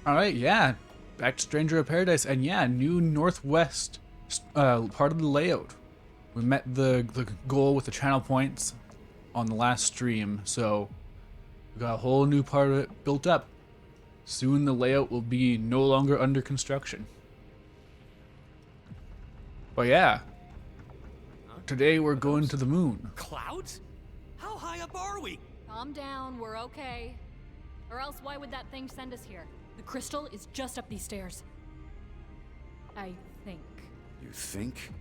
Alright, yeah. Back to Stranger of Paradise, and yeah, new northwest part of the layout. We met the goal with the channel points on the last stream, so we got a whole new part of it built up. Soon the layout will be no longer under construction. But yeah, today we're going to the moon. Clouds? How high up are we? Calm down, we're okay. Or else why would that thing send us here? The crystal is just up these stairs. I think. You think?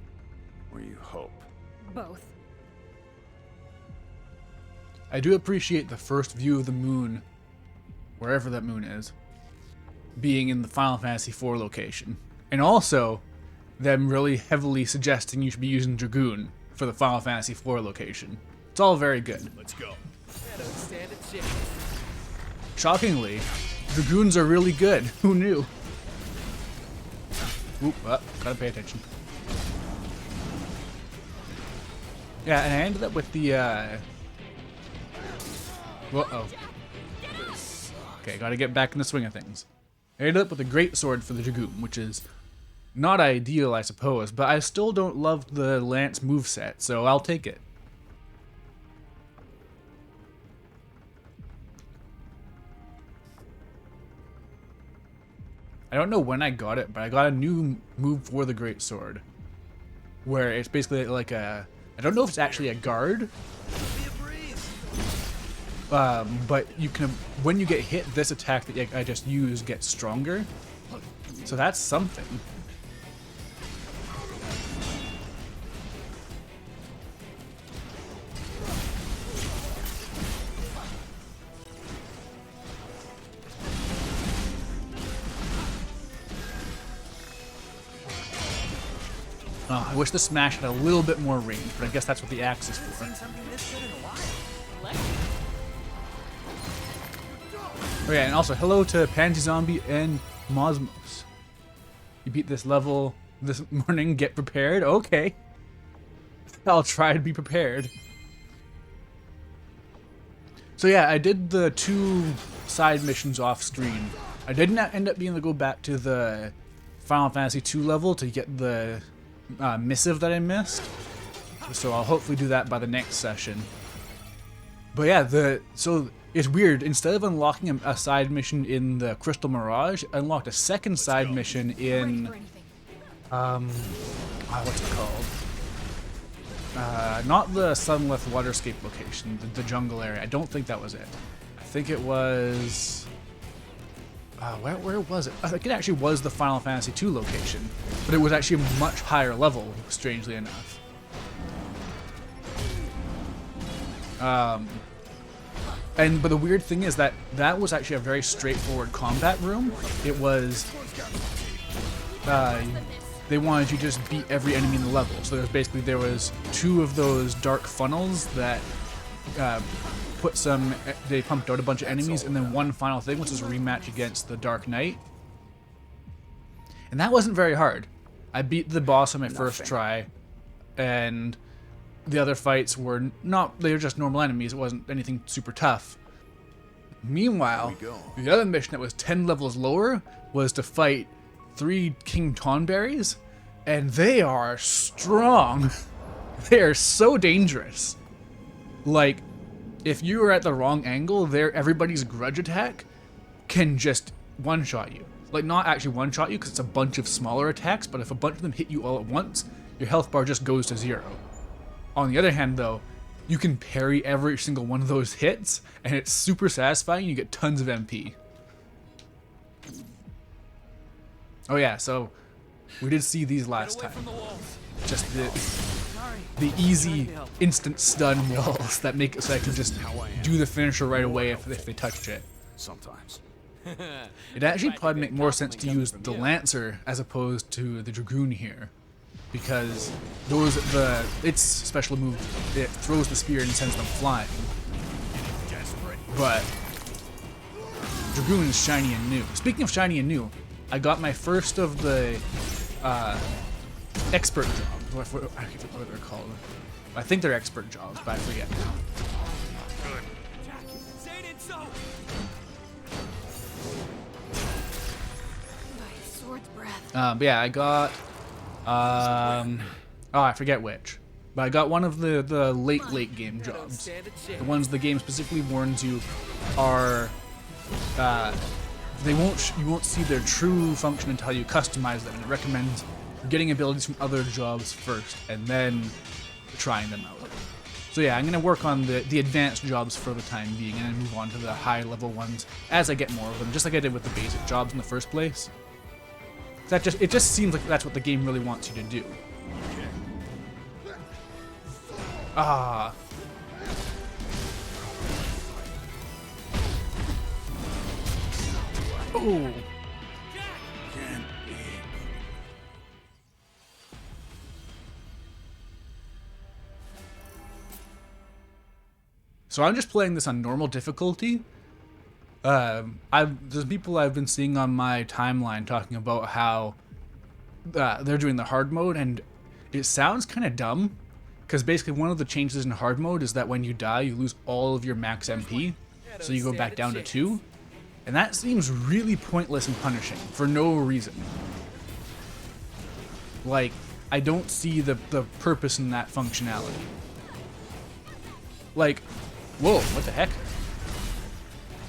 Or you hope? Both. I do appreciate the first view of the moon, wherever that moon is, being in the Final Fantasy IV location. And also, them really heavily suggesting you should be using Dragoon for the Final Fantasy IV location. It's all very good. Let's go. I don't stand a chance. Shockingly, Dragoons are really good. Who knew? Oop, gotta pay attention. Yeah, and I ended up with the, uh-oh. Okay, gotta get back in the swing of things. I ended up with a great sword for the Dragoon, which is not ideal, I suppose, but I still don't love the Lance moveset, so I'll take it. I don't know when I got it, but I got a new move for the Great Sword, where it's basically like a, I don't know if it's actually a guard, but you can, when you get hit, this attack that I just used gets stronger, so that's something. Oh, I wish the Smash had a little bit more range, but I guess that's what the axe is for. Oh yeah, and also hello to Pansy Zombie and Mosmos. You beat this level this morning, get prepared? Okay. I'll try to be prepared. So yeah, I did the 2 side missions off screen. I did not end up being able to go back to the Final Fantasy II level to get the missive that I missed, so I'll hopefully do that by the next session. But yeah, so it's weird. Instead of unlocking a side mission in the Crystal Mirage, I unlocked a second side mission in what's it called? Not the Sunleth Waterscape location, the jungle area. I don't think that was it. I think it was. Where was it? I think it actually was the Final Fantasy II location, but it was actually a much higher level, strangely enough. But the weird thing is that that was actually a very straightforward combat room. It was, they wanted you to just beat every enemy in the level. So there was 2 of those dark funnels that they pumped out a bunch of enemies, and then one final thing, which was a rematch against the Dark Knight. And that wasn't very hard. I beat the boss on my first try, and the other fights were they were just normal enemies. It wasn't anything super tough. Meanwhile, the other mission that was 10 levels lower was to fight 3 King Tonberries, and they are strong. They are so dangerous. Like, if you are at the wrong angle, everybody's grudge attack can just one-shot you. Like, not actually one-shot you, because it's a bunch of smaller attacks, but if a bunch of them hit you all at once, your health bar just goes to 0. On the other hand, though, you can parry every single one of those hits, and it's super satisfying. You get tons of MP. Oh yeah, so we did see these last time. Just the easy instant stun walls that make it so I can just do the finisher right away if they touched it. Sometimes. It'd actually probably make more sense to use the Lancer as opposed to the Dragoon here, because its special move, it throws the spear and sends them flying. But Dragoon is shiny and new. Speaking of shiny and new, I got my first of the expert jobs. I forget what they're called. I think they're expert jobs, but I forget now. But yeah, I got oh, I forget which, but I got one of the late game I don't jobs. stand a The chance. ones the game specifically warns you are you won't see their true function until you customize them, and it recommends getting abilities from other jobs first and then trying them out. So yeah, I'm gonna work on the advanced jobs for the time being, and then move on to the high level ones as I get more of them, just like I did with the basic jobs in the first place. It just seems like that's what the game really wants you to do. Ah. Oh. Can't be. So I'm just playing this on normal difficulty. There's people I've been seeing on my timeline talking about how they're doing the hard mode, and it sounds kind of dumb, because basically one of the changes in hard mode is that when you die, you lose all of your max MP, so you go back down to 2, and that seems really pointless and punishing for no reason. Like, I don't see the purpose in that functionality. Like, whoa, what the heck?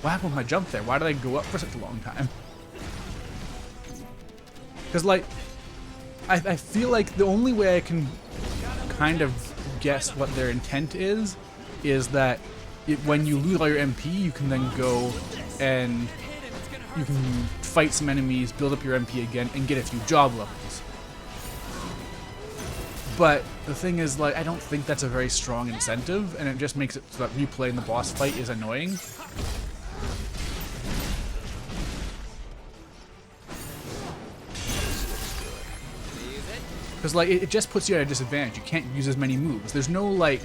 What happened with my jump there? Why did I go up for such a long time? Because, like, I feel like the only way I can kind of guess what their intent is that when you lose all your MP, you can then go and you can fight some enemies, build up your MP again, and get a few job levels. But the thing is, like, I don't think that's a very strong incentive, and it just makes it so that replaying the boss fight is annoying. Because, like, it just puts you at a disadvantage. You can't use as many moves. There's no, like,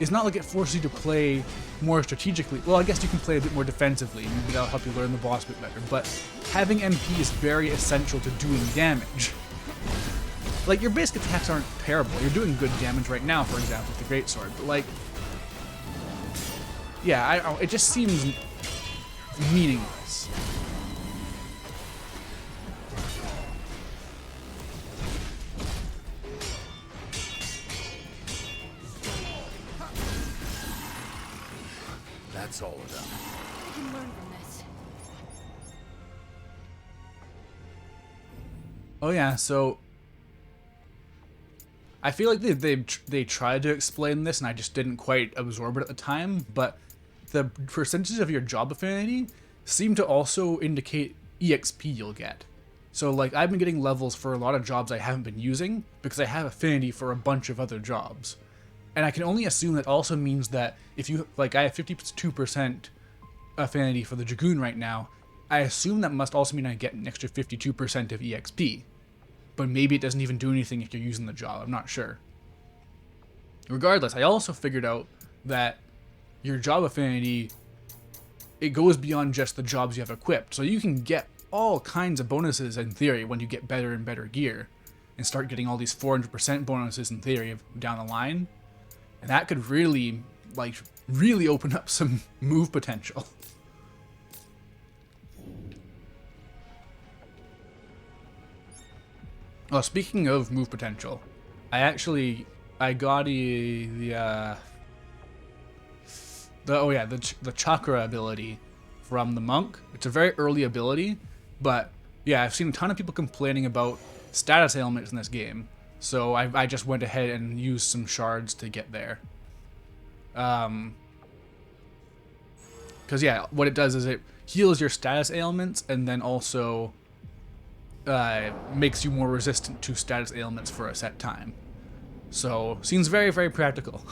it's not like it forces you to play more strategically. Well, I guess you can play a bit more defensively. Maybe that'll help you learn the boss a bit better. But having MP is very essential to doing damage. Like, your basic attacks aren't terrible. You're doing good damage right now, for example, with the Greatsword. But, like, yeah, it just seems meaningless. That's all of them. I can learn from this. Oh yeah, so I feel like they tried to explain this, and I just didn't quite absorb it at the time. But the percentages of your job affinity seem to also indicate EXP you'll get. So, like, I've been getting levels for a lot of jobs I haven't been using because I have affinity for a bunch of other jobs. And I can only assume that also means that if you, like, I have 52% affinity for the Dragoon right now, I assume that must also mean I get an extra 52% of EXP. But maybe it doesn't even do anything if you're using the job, I'm not sure. Regardless, I also figured out that your job affinity, it goes beyond just the jobs you have equipped. So you can get all kinds of bonuses in theory when you get better and better gear, and start getting all these 400% bonuses in theory down the line. And that could really, like, really open up some move potential. Well, speaking of move potential, I got the chakra ability from the monk. It's a very early ability, but yeah, I've seen a ton of people complaining about status ailments in this game. So I just went ahead and used some shards to get there. Because yeah, what it does is it heals your status ailments and then also makes you more resistant to status ailments for a set time. So seems very, very practical.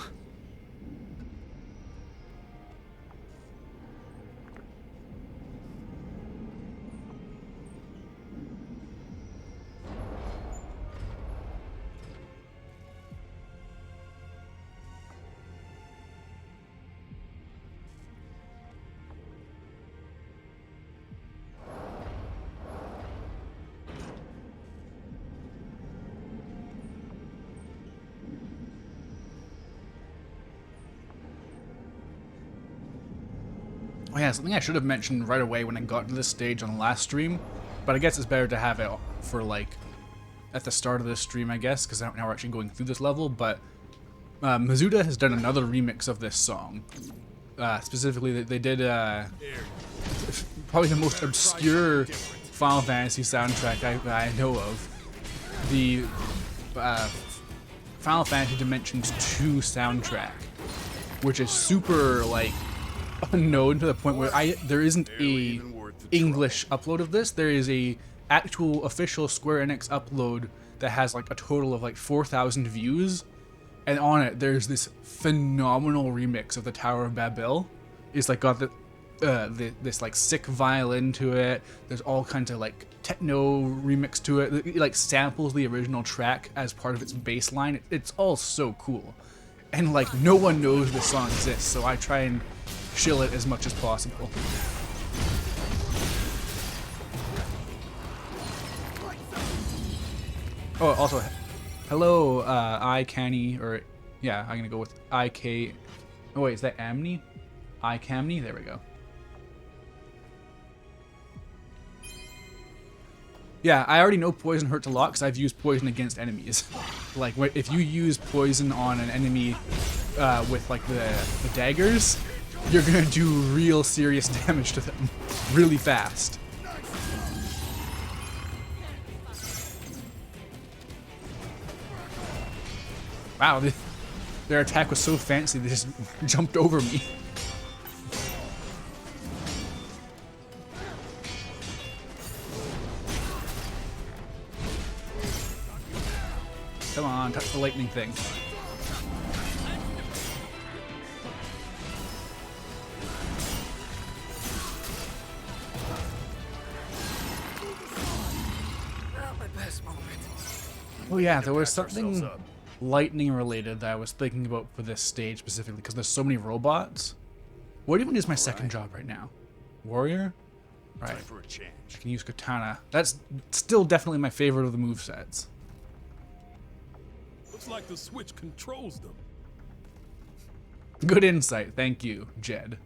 Oh yeah, something I should have mentioned right away when I got to this stage on the last stream, but I guess it's better to have it for, like, at the start of this stream, I guess, because now we're actually going through this level, but Mizuta has done another remix of this song. Specifically, they did probably the most obscure Final Fantasy soundtrack I know of. The Final Fantasy Dimensions 2 soundtrack, which is super, like, unknown to the point where there isn't a English upload of this. There is a actual official Square Enix upload that has like a total of like 4,000 views, and on it there's this phenomenal remix of the Tower of Babel. It's like got this like sick violin to it. There's all kinds of like techno remix to it. It like samples the original track as part of its bass line. It's all so cool, and like no one knows this song exists, so I try and shill it as much as possible. Oh, also, hello, iCanny, or, yeah, I'm gonna go with IK, oh wait, is that Amni? iCamney? There we go. Yeah, I already know poison hurts a lot because I've used poison against enemies. Like, if you use poison on an enemy with, like, the daggers, you're gonna do real serious damage to them really fast. Wow, their attack was so fancy they just jumped over me. Come on, touch the lightning thing. Not my best moment. Oh yeah, there was something lightning related that I was thinking about for this stage specifically because there's so many robots. What even is my second job right now? Warrior? Right. Time for a change. I can use Katana. That's still definitely my favorite of the movesets. Looks like the switch controls them. Good insight. Thank you, Jed.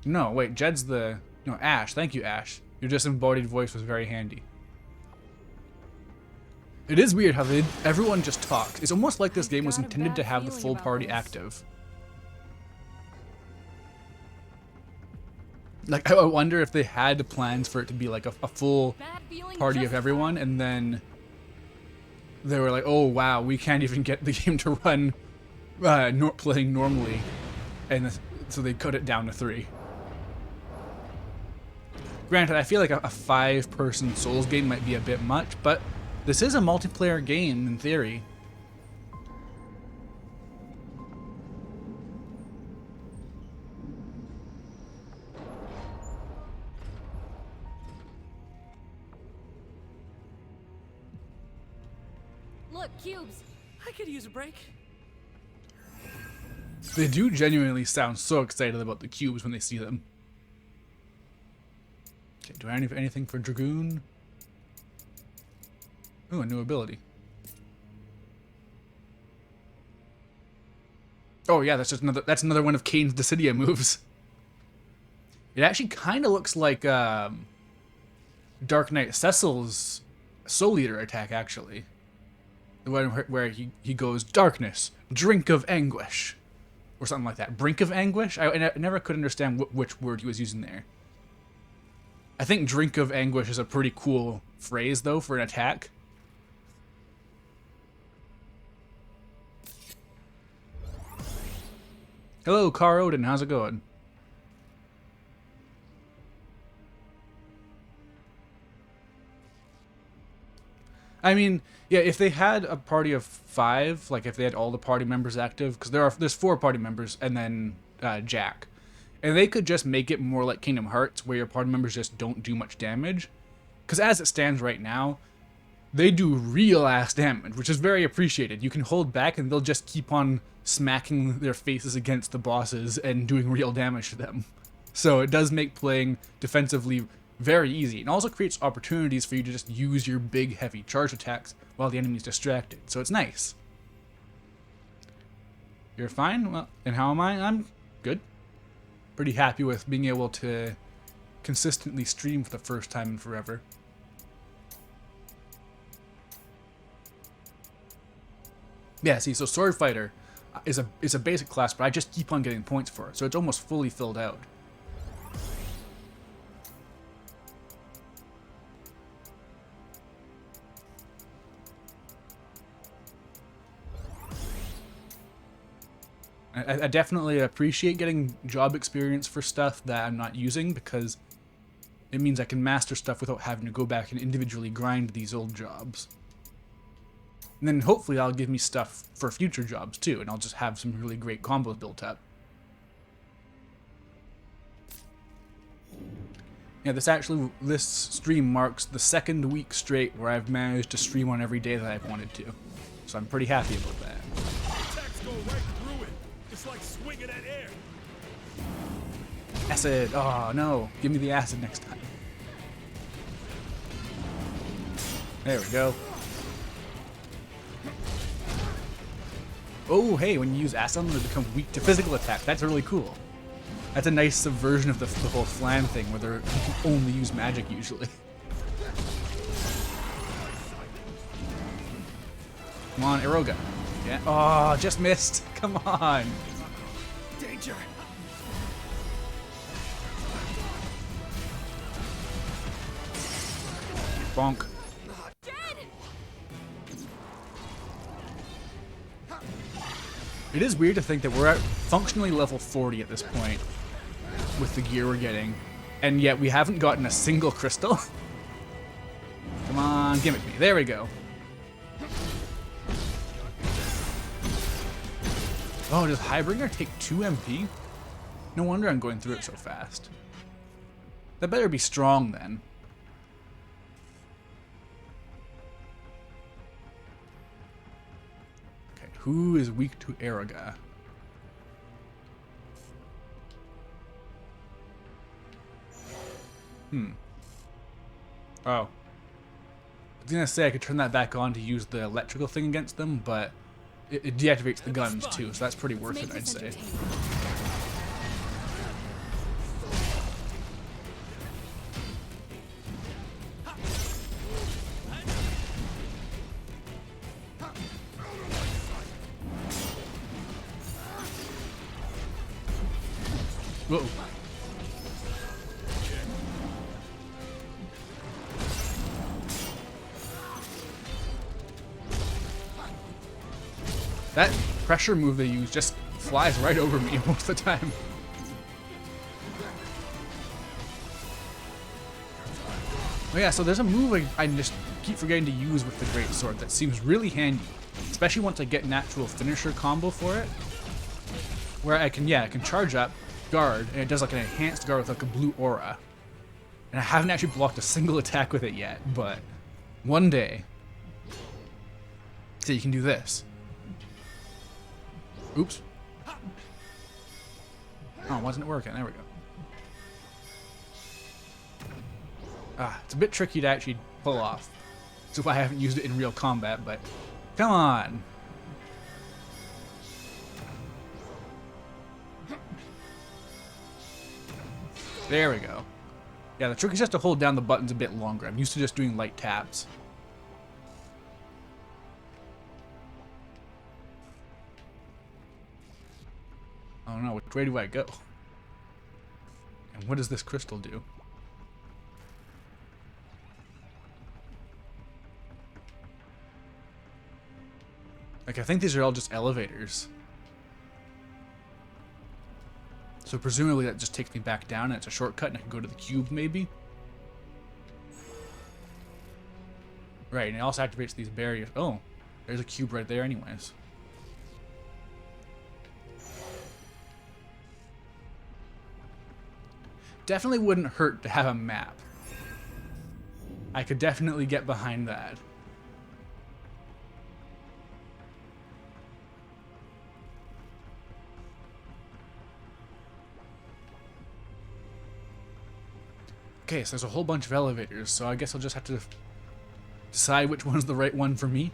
No, wait, Jed's the... No, Ash. Thank you, Ash. Your disembodied voice was very handy. It is weird how everyone just talks. It's almost like this game was intended to have the full party active. Like, I wonder if they had plans for it to be like a full party of everyone, and then they were like, oh wow, we can't even get the game to run playing normally, and so they cut it down to 3. Granted, I feel like a 5-person Souls game might be a bit much, but this is a multiplayer game in theory. Look, cubes. I could use a break. They do genuinely sound so excited about the cubes when they see them. Okay, do I have anything for Dragoon? Ooh, a new ability. Oh yeah, that's another one of Kane's Dissidia moves. It actually kind of looks like Dark Knight Cecil's Soul Eater attack, actually. The one where he goes, darkness, drink of anguish. Or something like that. Brink of anguish? I never could understand which word he was using there. I think drink of anguish is a pretty cool phrase, though, for an attack. Hello, Car Odin. How's it going? I mean, yeah, if they had a party of 5, like if they had all the party members active, because there's 4 party members and then Jack, and they could just make it more like Kingdom Hearts, where your party members just don't do much damage. Because as it stands right now, they do real ass damage, which is very appreciated. You can hold back and they'll just keep on smacking their faces against the bosses and doing real damage to them. So it does make playing defensively very easy, and also creates opportunities for you to just use your big heavy charge attacks while the enemy's distracted, so it's nice. You're fine? Well, and how am I? I'm good. Pretty happy with being able to consistently stream for the first time in forever. Yeah, see, so Sword Fighter is a basic class, but I just keep on getting points for it, so it's almost fully filled out. I definitely appreciate getting job experience for stuff that I'm not using, because it means I can master stuff without having to go back and individually grind these old jobs. And then hopefully that'll give me stuff for future jobs too, and I'll just have some really great combos built up. Yeah, this stream marks the 2nd week straight where I've managed to stream on every day that I've wanted to. So I'm pretty happy about that. Attacks go right through it. It's like swinging at air. Acid! Oh no, give me the acid next time. There we go. Oh hey, when you use acid on them, they become weak to physical attack. That's really cool. That's a nice subversion of the whole flan thing, where you can only use magic usually. Come on, Eroga. Yeah. Oh, just missed. Come on. Danger! Bonk. It is weird to think that we're at functionally level 40 at this point with the gear we're getting, and yet we haven't gotten a single crystal. Come on, gimmick me. There we go. Oh, does Highbringer take 2 MP? No wonder I'm going through it so fast. That better be strong then. Okay, who is weak to Eroga? Oh. I was gonna say I could turn that back on to use the electrical thing against them, but it deactivates the guns too, so that's pretty worth it, I'd say. Whoa. That pressure move they use just flies right over me most of the time. Oh yeah, so there's a move I just keep forgetting to use with the Greatsword that seems really handy, especially once I get an actual finisher combo for it, where I can charge up, guard, and it does like an enhanced guard with like a blue aura. And I haven't actually blocked a single attack with it yet, but one day, so you can do this. Oops. Oh, wasn't it working? There we go. Ah, it's a bit tricky to actually pull off. So I haven't used it in real combat, but come on. There we go. Yeah, the trick is just to hold down the buttons a bit longer. I'm used to just doing light taps. I don't know, which way do I go? And what does this crystal do? Like, I think these are all just elevators. So presumably that just takes me back down and it's a shortcut and I can go to the cube, maybe? Right, and it also activates these barriers. Oh, there's a cube right there anyways. Definitely wouldn't hurt to have a map. I could definitely get behind that. Okay, so there's a whole bunch of elevators, so I guess I'll just have to decide which one's the right one for me.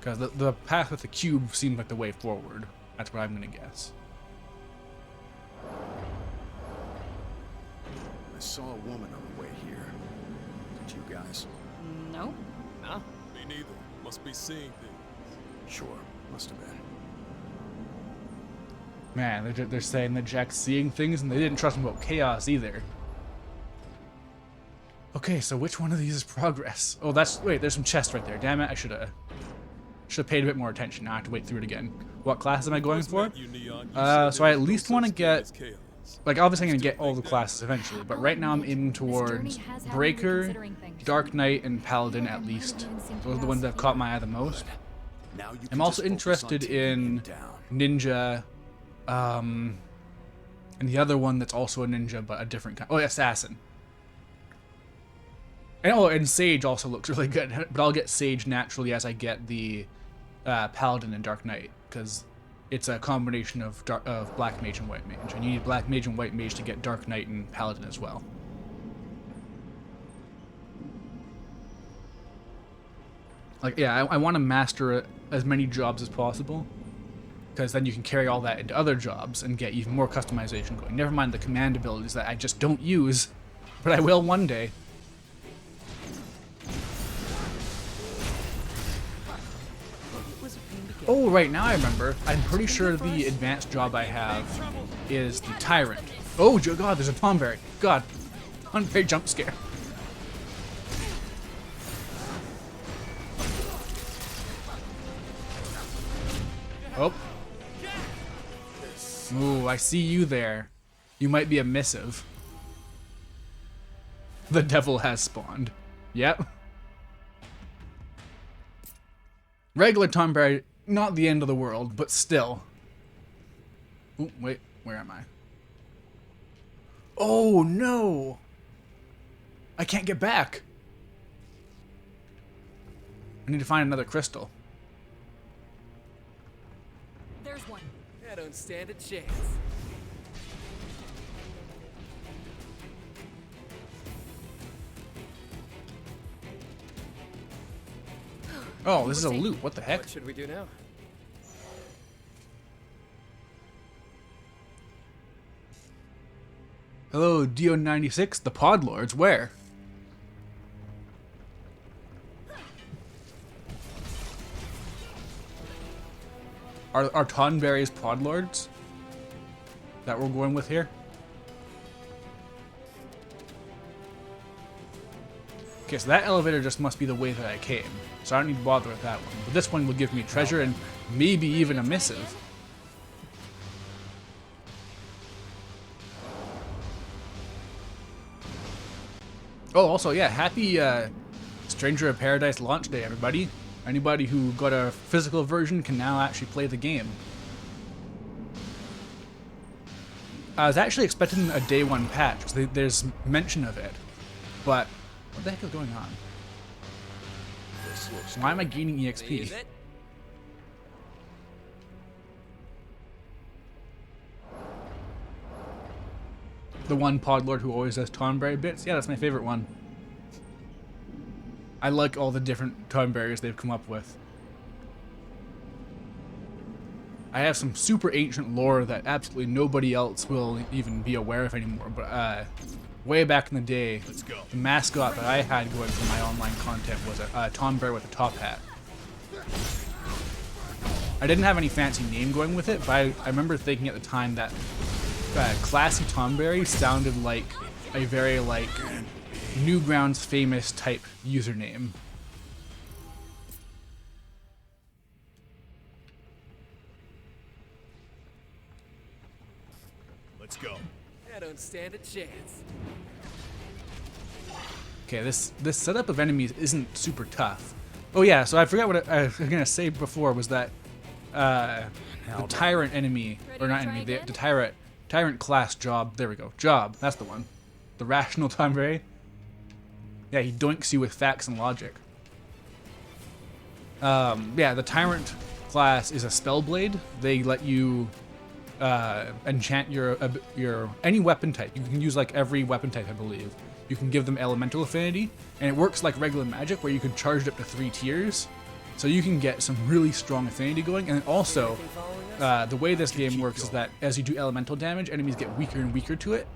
Because the path with the cube seemed like the way forward. That's what I'm gonna guess. I saw a woman on the way here. Did you guys? No. Nah. Me neither. Must be seeing things. Sure. Must have been. Man, they're saying that Jack's seeing things, and they didn't trust him about chaos either. Okay, so which one of these is progress? Oh, wait, there's some chests right there. Damn it, I should have paid a bit more attention. Now I have to wait through it again. What class am I going for? You, Neon, you So said I there at was least no want to such thing get, as chaos. like, obviously I'm going to Still get all the think that? classes eventually, but right now I'm aiming towards journey has had me Breaker, reconsidering things. Dark Knight, and Paladin at least. Those are the ones that have caught my eye the most. Now you I'm can also just focus on interested taking him in down. Ninja, and the other one that's also a ninja, but a different kind. Oh, Assassin. And Sage also looks really good, but I'll get Sage naturally as I get the Paladin and Dark Knight, because it's a combination of Black Mage and White Mage, and you need Black Mage and White Mage to get Dark Knight and Paladin as well. Like, yeah, I want to master as many jobs as possible, because then you can carry all that into other jobs and get even more customization going. Never mind the command abilities that I just don't use, but I will one day. Oh, right, now I remember. I'm pretty sure the advanced job I have is the Tyrant. Oh, God, there's a Tomberry. God, Tomberry jump scare. Oh. Ooh, I see you there. You might be a missive. The devil has spawned. Yep. Regular Tomberry, not the end of the world, but still. Ooh, wait, where am I? Oh, no! I can't get back. I need to find another crystal. There's one. I don't stand a chance. Oh, this is a loot. What the heck? What should we do now? Hello, Dio96, the Podlords. Where? Are Tonberry's Podlords that we're going with here? Okay, so that elevator just must be the way that I came. So I don't need to bother with that one. But this one will give me treasure and maybe even a missive. Oh, also, yeah, happy Stranger of Paradise launch day, everybody. Anybody who got a physical version can now actually play the game. I was actually expecting a day one patch, because there's mention of it. But what the heck is going on? This looks Why am I gaining Use EXP? it? The one Podlord who always has Tonberry bits? Yeah, that's my favorite one. I like all the different Tonberries they've come up with. I have some super ancient lore that absolutely nobody else will even be aware of anymore, but way back in the day, Let's go. the mascot that I had going for my online content was a Tomberry with a top hat. I didn't have any fancy name going with it, but I remember thinking at the time that classy Tomberry sounded like a very, like, Newgrounds famous type username. Let's go. I don't stand a chance. Okay, this setup of enemies isn't super tough. Oh yeah, so I forgot what I was gonna say before was that the tyrant enemy, Ready or to not try enemy, again? the tyrant class job. There we go, job. That's the one. The rational Tomberry. Yeah, he doinks you with facts and logic. Yeah, the tyrant class is a spellblade. They let you enchant your any weapon type. You can use like every weapon type, I believe. You can give them elemental affinity, and it works like regular magic where you can charge it up to 3 tiers. So you can get some really strong affinity going, and also the way this game works is that as you do elemental damage, enemies get weaker and weaker to it.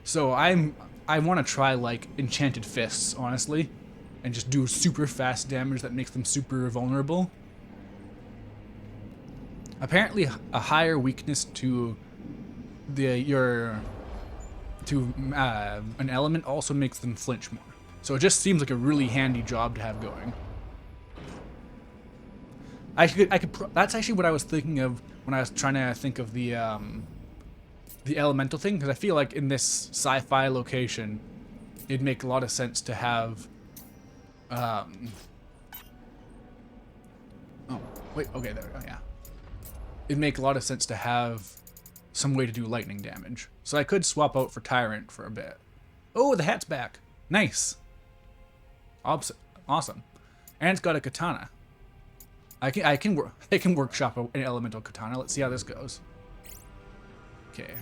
So I want to try like enchanted fists, honestly. and just do super fast damage that makes them super vulnerable. Apparently, a higher weakness to an element also makes them flinch more. So it just seems like a really handy job to have going. That's actually what I was thinking of when I was trying to think of the elemental thing, because I feel like in this sci-fi location, it'd make a lot of sense to have. Oh wait, okay, there we go. Yeah, it'd make a lot of sense to have some way to do lightning damage. So I could swap out for Tyrant for a bit. Oh, the hat's back. Nice. Awesome. And it's got a katana. I can workshop an elemental katana. Let's see how this goes. Okay.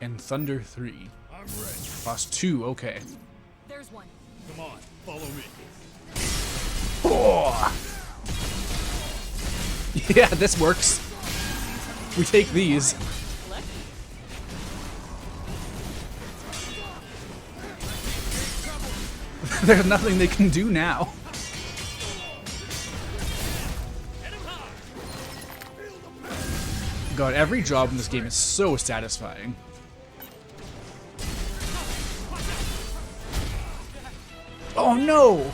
And Thunder 3. I'm ready. Boss 2, okay. There's one. Come on, follow me. Oh! Yeah, this works. We take these. There's nothing they can do now. God, every job in this game is so satisfying. Oh no!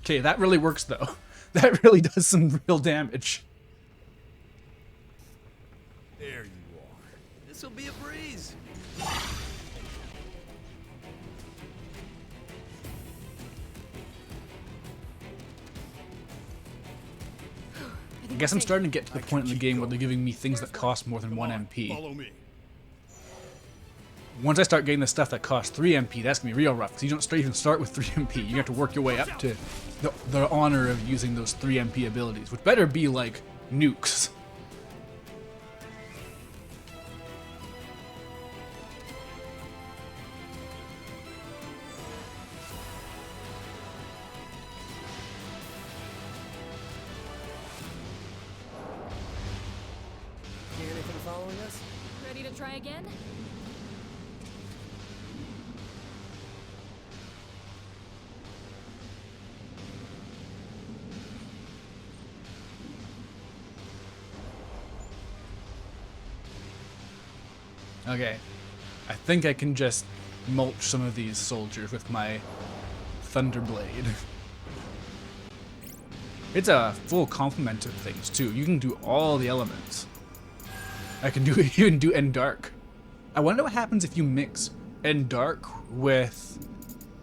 Okay, that really works though. That really does some real damage. There you are. This'll be a breeze. I guess I'm starting to get to the point in the game where they're giving me things that cost more than 1 Come on, MP. Follow me. Once I start getting the stuff that costs 3 MP, that's gonna be real rough, because you don't even start with 3 MP. You have to work your way up to the honor of using those 3 MP abilities, which better be like nukes. Hear anything following us? Ready to try again? Okay, I think I can just mulch some of these soldiers with my Thunderblade. It's a full complement of things too. You can do all the elements. I can do even do End Dark. I wonder what happens if you mix End Dark with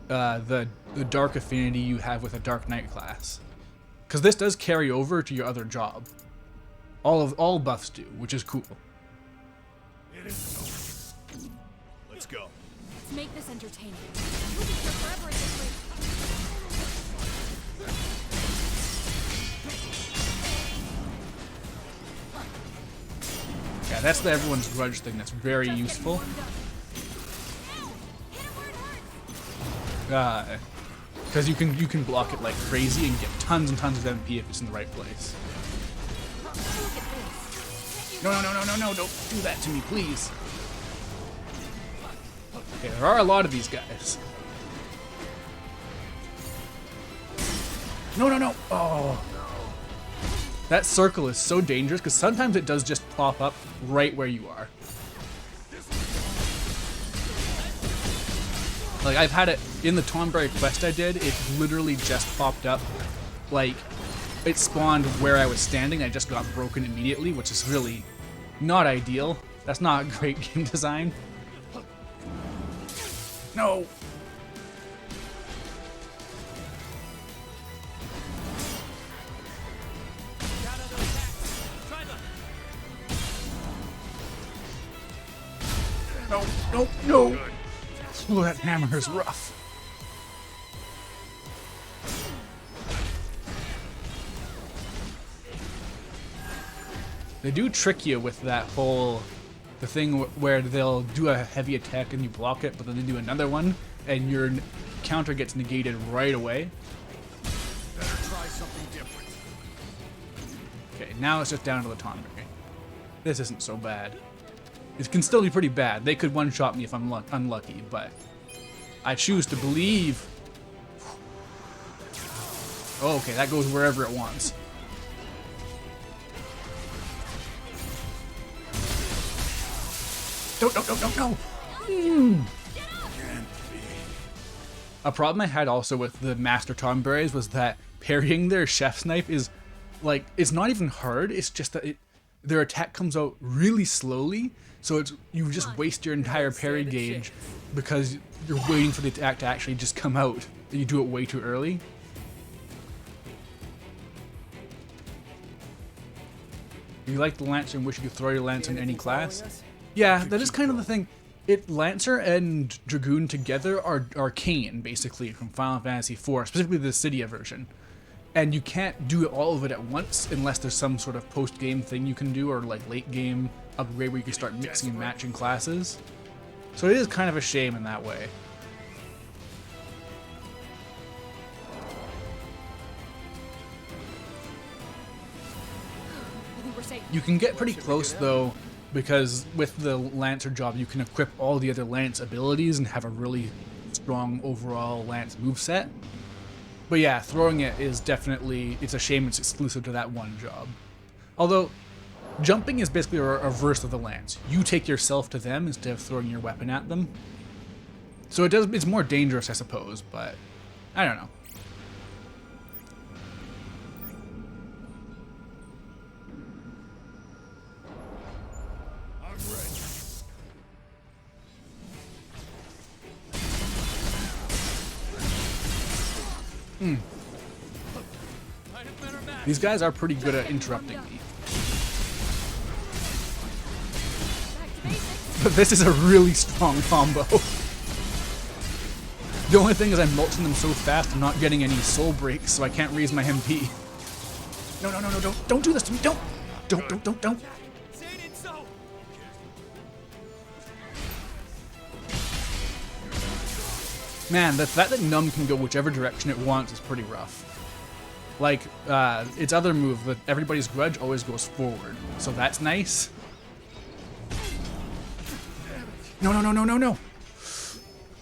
the Dark affinity you have with a Dark Knight class, because this does carry over to your other job. All buffs do, which is cool. It is over. Let's go. Let's make this entertaining. We'll be here forever at this rate. Yeah, that's the everyone's grudge thing. That's very Just getting useful. warmed up. Because you can block it like crazy and get tons and tons of MP if it's in the right place. Look at this. No, don't do that to me, please. Okay, there are a lot of these guys. No. Oh. That circle is so dangerous because sometimes it does just pop up right where you are. Like, I've had it in the Tonberry quest I did, it literally just popped up. Like, it spawned where I was standing, I just got broken immediately, which is really not ideal. That's not great game design. No! No! Oh, that hammer is rough. They do trick you with that whole the thing where they'll do a heavy attack and you block it, but then they do another one and your counter gets negated right away. Better try something different. Okay, now it's just down to the Tonberry. This isn't so bad. It can still be pretty bad. They could one-shot me if I'm unlucky, but I choose to believe. Oh, okay, that goes wherever it wants. No. A problem I had also with the Master Tomberries was that parrying their Chef's Knife is, like, it's not even hard, it's just that their attack comes out really slowly, so you just waste your entire parry gauge because you're waiting for the attack to actually just come out. You do it way too early. You like the Lancer and wish you could throw your lance in any class? Yeah, that is kind of the thing. Lancer and Dragoon together are arcane, basically, from Final Fantasy IV, specifically the Cydia version. And you can't do all of it at once unless there's some sort of post-game thing you can do, or like late-game upgrade where you can start mixing and matching classes. So it is kind of a shame in that way. I think we're safe. You can get pretty close though, because with the Lancer job you can equip all the other Lance abilities and have a really strong overall Lance moveset. But yeah, throwing it is definitely, it's a shame it's exclusive to that one job. Although, jumping is basically a reverse of the Lance. You take yourself to them instead of throwing your weapon at them. So it's more dangerous, I suppose, but I don't know. I'm ready. These guys are pretty good at interrupting me. But this is a really strong combo. The only thing is I'm mulching them so fast I'm not getting any soul breaks, so I can't raise my MP. No, don't do this to me, don't! Don't. Man, the fact that Numb can go whichever direction it wants is pretty rough. Like, its other move, that Everybody's Grudge always goes forward, so that's nice. No.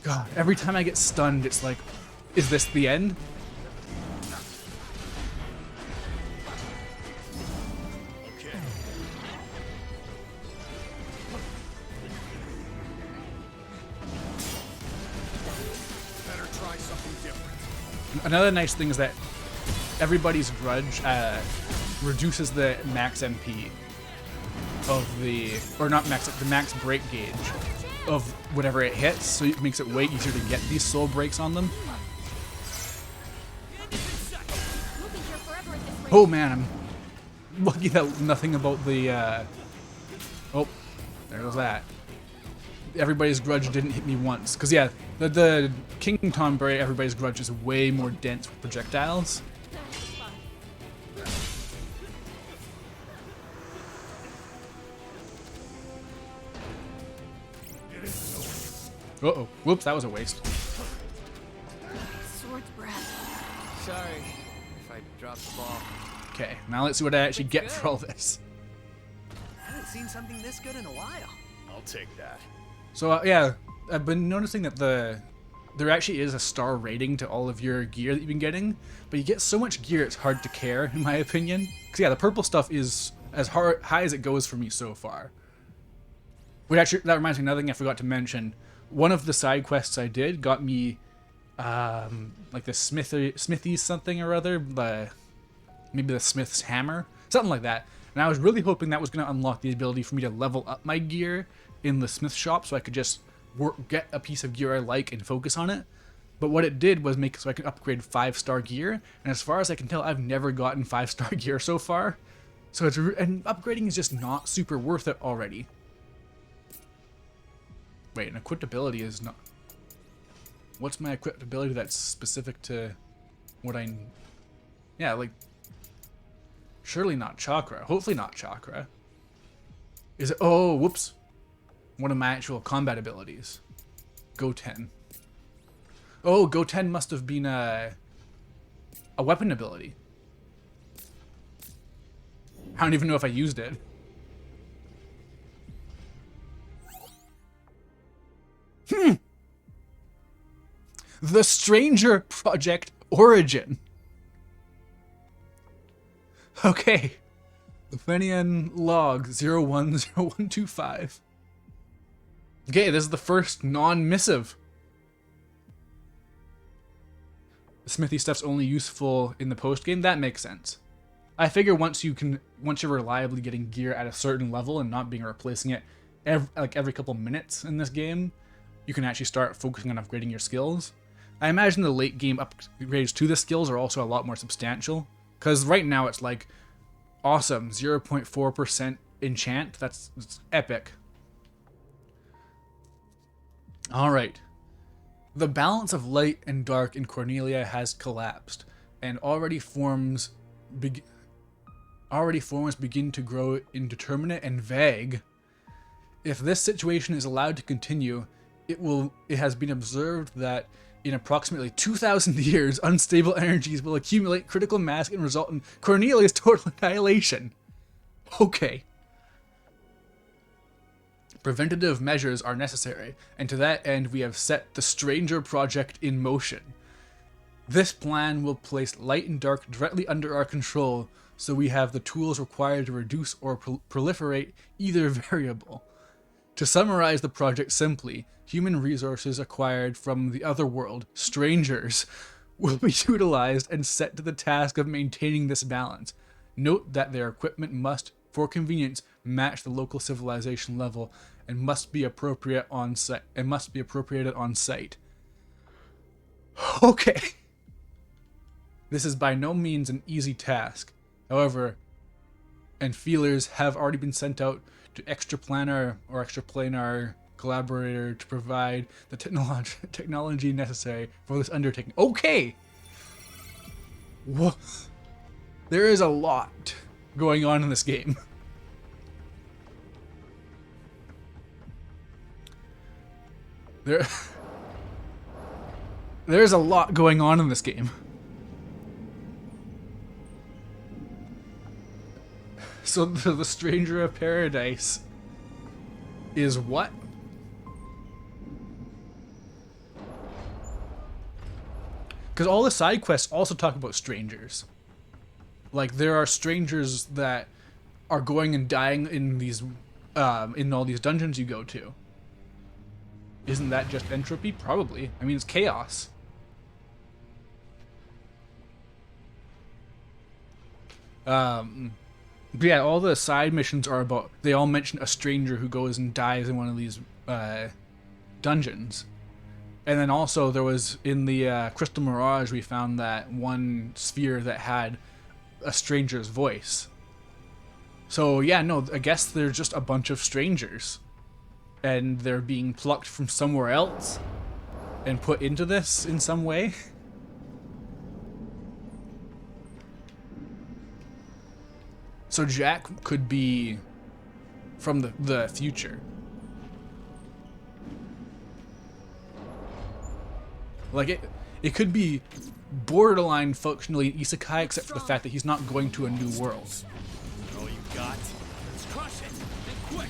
God, every time I get stunned, it's like, is this the end? Okay. Better try something different. Another nice thing is that Everybody's Grudge reduces the max MP of the, or not max, the max break gauge of whatever it hits, so it makes it way easier to get these soul breaks on them. Oh man, I'm lucky that nothing about the, oh, there goes that. Everybody's Grudge didn't hit me once, because yeah, the King Tomberry Everybody's Grudge is way more dense with projectiles. Uh-oh. Whoops, that was a waste. Sword's breath. Sorry if I dropped the ball. Okay, now let's see what I actually get for all this. I haven't seen something this good in a while. I'll take that. So yeah, I've been noticing that there actually is a star rating to all of your gear that you've been getting, but you get so much gear it's hard to care, in my opinion. Because yeah, the purple stuff is as high as it goes for me so far. Which actually, that reminds me of another thing I forgot to mention. One of the side quests I did got me, like the smithy's something or other, maybe the smith's hammer, something like that. And I was really hoping that was going to unlock the ability for me to level up my gear in the smith shop, so I could just get a piece of gear I like and focus on it. But what it did was make it so I could upgrade 5-star gear, and as far as I can tell, I've never gotten 5-star gear so far. So and upgrading is just not super worth it already. Wait, an equipped ability is not... What's my equipped ability that's specific to what I... Yeah, like... Surely not chakra. Hopefully not chakra. Is it... Oh, whoops. One of my actual combat abilities. Goten. Oh, Goten must have been a weapon ability. I don't even know if I used it. The Stranger Project Origin. Okay. Lufenian log 010125. Okay, this is the first non-missive. The smithy stuff's only useful in the post-game. That makes sense. I figure once you're reliably getting gear at a certain level and not being replacing it every couple minutes in this game, you can actually start focusing on upgrading your skills. I imagine the late game upgrades to the skills are also a lot more substantial, because right now it's like awesome 0.4% enchant. That's epic. All right. The balance of light and dark in Cornelia has collapsed, and already forms begin to grow indeterminate and vague. If this situation is allowed to continue, it has been observed that in approximately 2,000 years, unstable energies will accumulate critical mass and result in Cornelia's total annihilation. Okay. Preventative measures are necessary, and to that end we have set the Stranger Project in motion. This plan will place light and dark directly under our control, so we have the tools required to reduce or proliferate either variable. To summarize the project simply, human resources acquired from the other world, strangers, will be utilized and set to the task of maintaining this balance. Note that their equipment must, for convenience, match the local civilization level and must be appropriated on site. Okay. This is by no means an easy task. However, and feelers have already been sent out to extraplanar or extraplanar collaborator to provide the technology necessary for this undertaking. Okay! Whoa. There is a lot going on in this game. There's a lot going on in this game. So the Stranger of Paradise is what? Because all the side quests also talk about strangers. Like, there are strangers that are going and dying in these, in all these dungeons you go to. Isn't that just entropy? Probably. I mean, it's chaos. But yeah, all the side missions are about, they all mention a stranger who goes and dies in one of these dungeons. And then also there was, in the Crystal Mirage, we found that one sphere that had a stranger's voice. So yeah, no, I guess they're just a bunch of strangers. And they're being plucked from somewhere else and put into this in some way. So Jack could be from the future. Like, it could be borderline functionally an isekai, except for the fact that he's not going to a new world. All you got? Let's crush it! And quick!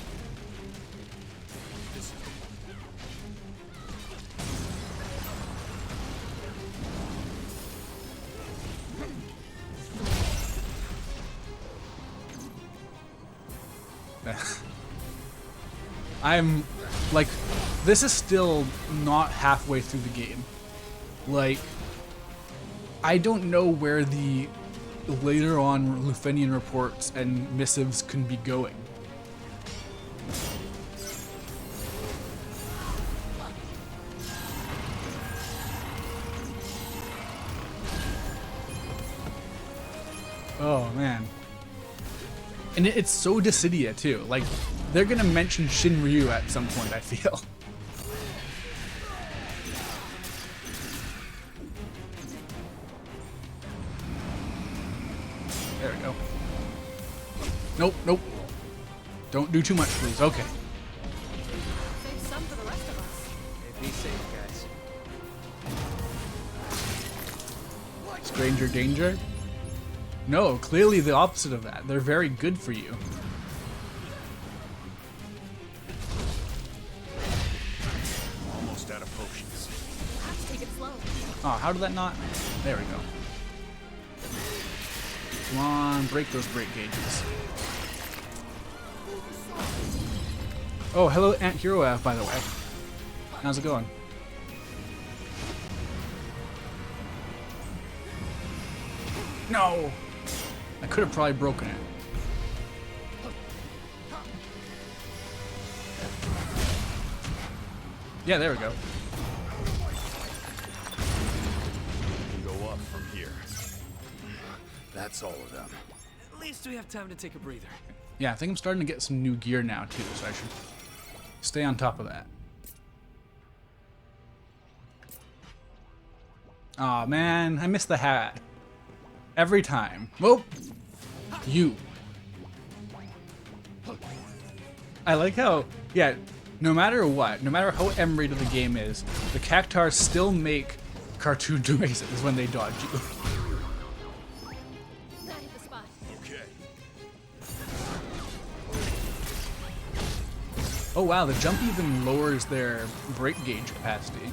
I'm, like, this is still not halfway through the game. Like, I don't know where the later on Lufenian reports and missives can be going. Oh, man. And it's so Dissidia, too. Like, they're gonna mention Shinryu at some point, I feel. There we go. Nope, nope. Don't do too much, please. Okay. Save some for the rest of us. Hey, be safe, guys. Stranger danger? No, clearly the opposite of that. They're very good for you. Almost out of potions. Take it slow. Oh, how did that not? There we go. Come on, break those break gauges. Oh, hello, Aunt Hero, by the way. How's it going? No! I could have probably broken it. Yeah, there we go. can go up from here. That's all of them. At least we have time to take a breather. Yeah, I think I'm starting to get some new gear now, too, so I should stay on top of that. Aw, man, I missed the hat. Every time. Whoa! You. I like how, yeah, no matter what, no matter how M-rated the game is, the Cactuars still make cartoon noises when they dodge you. That hit the spot. Okay. Oh wow, the jump even lowers their break gauge capacity.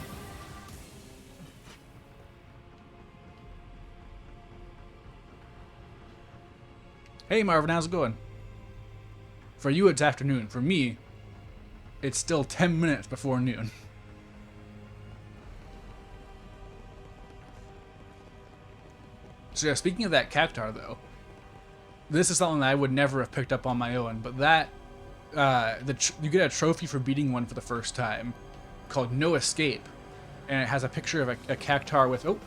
Hey Marvin, how's it going? For you it's afternoon. For me, it's still 10 minutes before noon. So yeah, speaking of that Cactuar though, this is something that I would never have picked up on my own, but that you get a trophy for beating one for the first time called No Escape, and it has a picture of a Cactuar with, oh,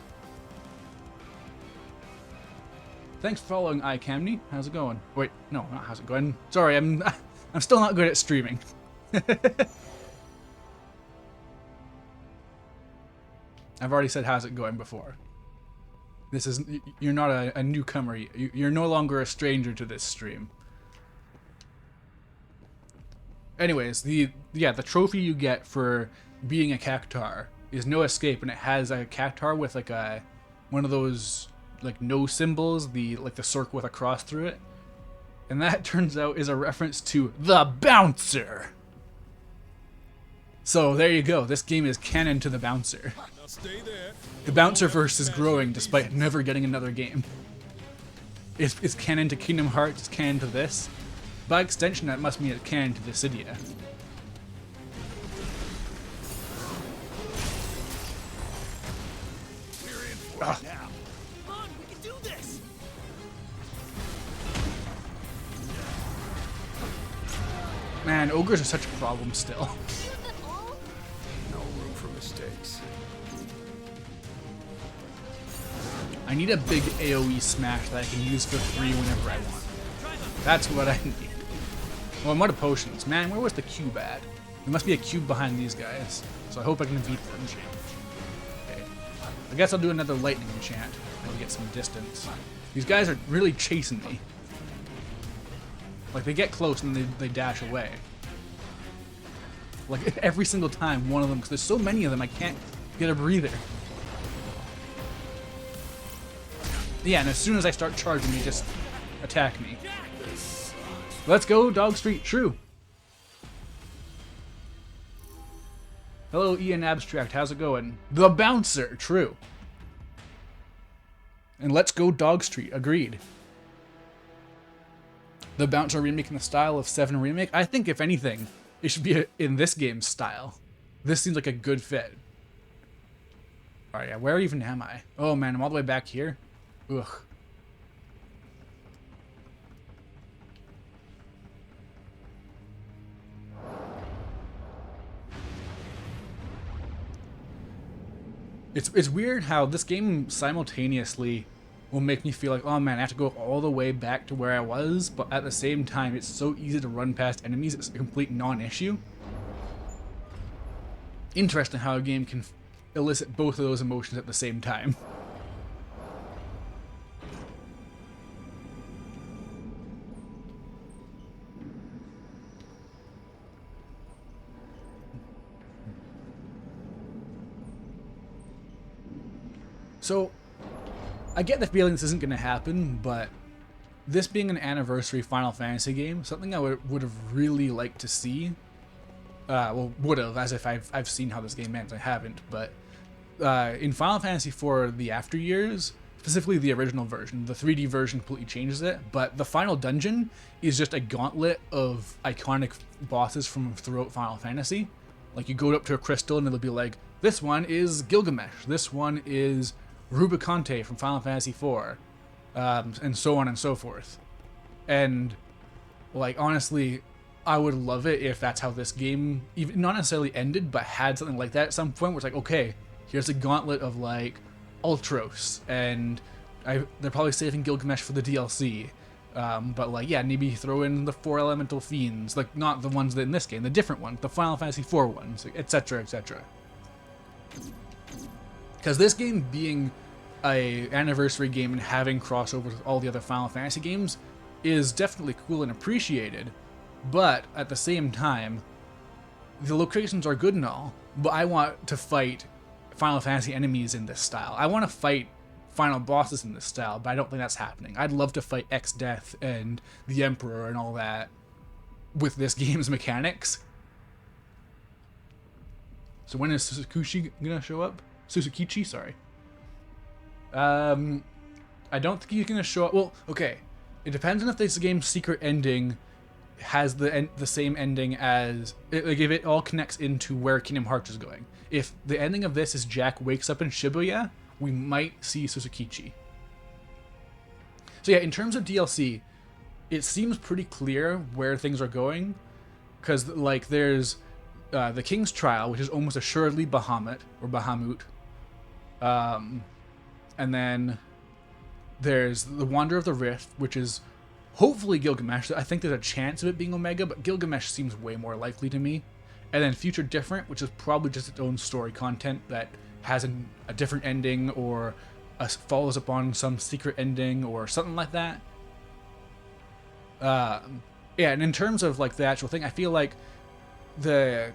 thanks for following iCamney. How's it going? Wait, no, not how's it going. Sorry, I'm still not good at streaming. I've already said how's it going before. This is, you're not a newcomer. You're no longer a stranger to this stream. Anyways, the trophy you get for being a Cactuar is No Escape, and it has a Cactuar with like one of those like no symbols, like the circle with a cross through it, and that turns out is a reference to the Bouncer. So there you go. This game is canon to the Bouncer. Now stay there. The Bouncerverse is growing despite never getting another game. It's canon to Kingdom Hearts. It's canon to this. By extension, that must mean it's canon to Dissidia. We're in for it now. Come on, we can do this! Man, ogres are such a problem still. No room for mistakes. I need a big AoE smash that I can use for free whenever I want. That's what I need. Well, I'm out of potions. Man, where was the cube at? There must be a cube behind these guys, so I hope I can beat them. Okay. I guess I'll do another lightning enchant. Maybe get some distance. These guys are really chasing me. Like, they get close and they dash away. Like, every single time, one of them, because there's so many of them, I can't get a breather. Yeah, and as soon as I start charging, they just attack me. Let's go, Dog Street, true. Hello, Ian Abstract, how's it going? The Bouncer, true. And let's go, Dog Street, agreed. The Bouncer remake in the style of 7 Remake? I think, if anything, it should be in this game's style. This seems like a good fit. Alright, yeah, where even am I? Oh man, I'm all the way back here? Ugh. It's weird how this game simultaneously will make me feel like, oh man, I have to go all the way back to where I was, but at the same time, it's so easy to run past enemies, it's a complete non-issue. Interesting how a game can elicit both of those emotions at the same time. So, I get the feeling this isn't going to happen, but this being an anniversary Final Fantasy game, something I would have really liked to see, well, would have, as if I've seen how this game ends, I haven't, but in Final Fantasy IV, the after years, specifically the original version, the 3D version completely changes it, but the final dungeon is just a gauntlet of iconic bosses from throughout Final Fantasy. Like, you go up to a crystal and it'll be like, this one is Gilgamesh, this one is Rubicante from Final Fantasy IV, and so on and so forth. And, like, honestly, I would love it if that's how this game, even not necessarily ended, but had something like that at some point where it's like, okay, here's a gauntlet of, like, Ultros, and they're probably saving Gilgamesh for the DLC. But, like, yeah, maybe throw in the 4 elemental fiends, like, not the ones that in this game, the different ones, the Final Fantasy IV ones, etc., etc. Because this game being a anniversary game and having crossovers with all the other Final Fantasy games is definitely cool and appreciated, but at the same time, the locations are good and all, but I want to fight Final Fantasy enemies in this style. I want to fight final bosses in this style, but I don't think that's happening. I'd love to fight X-Death and the Emperor and all that with this game's mechanics. So when is Susakuchi gonna show up? Susakichi, sorry. I don't think he's gonna show up. Well, okay. It depends on if this game's secret ending has the same ending as, like, if it all connects into where Kingdom Hearts is going. If the ending of this is Jack wakes up in Shibuya, we might see Susakichi. So yeah, in terms of DLC, it seems pretty clear where things are going, because, like, there's the King's Trial, which is almost assuredly Bahamut, or Bahamut. And then there's the Wanderer of the Rift, which is hopefully Gilgamesh. I think there's a chance of it being Omega, but Gilgamesh seems way more likely to me. And then Future Different, which is probably just its own story content that has a different ending, or follows upon some secret ending or something like that. Yeah, and in terms of, like, the actual thing, I feel like the